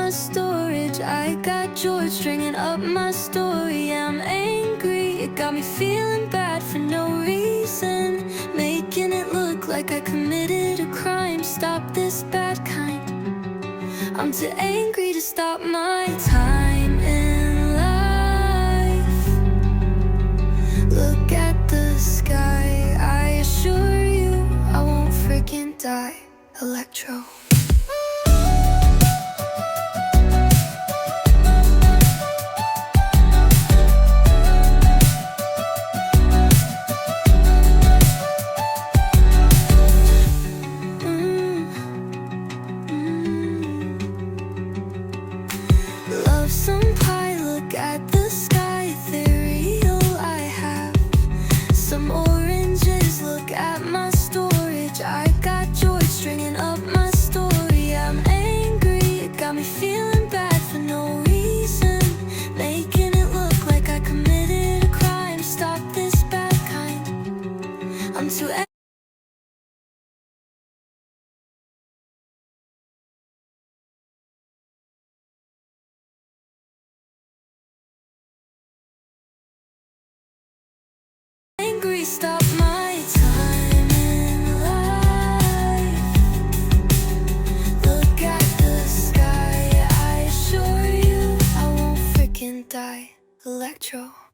my storage. I got George stringing up my story. I'm angry, it got me feeling bad for no reason, making it look like I committed a crime. Stop this bad kind. I'm too angry to stop my time in life. Look at the sky, I assure you I won't freaking die. Electro. Love some pie, look at the sky, ethereal. I have some oranges, look at my storage. I got George stringing up my story. I'm angry, it got me feeling bad for no reason, making it look like I committed a crime. Stop this bad kind. I'm too angry, stop my time in life. Look at the sky, I assure you I won't freaking die. Electro.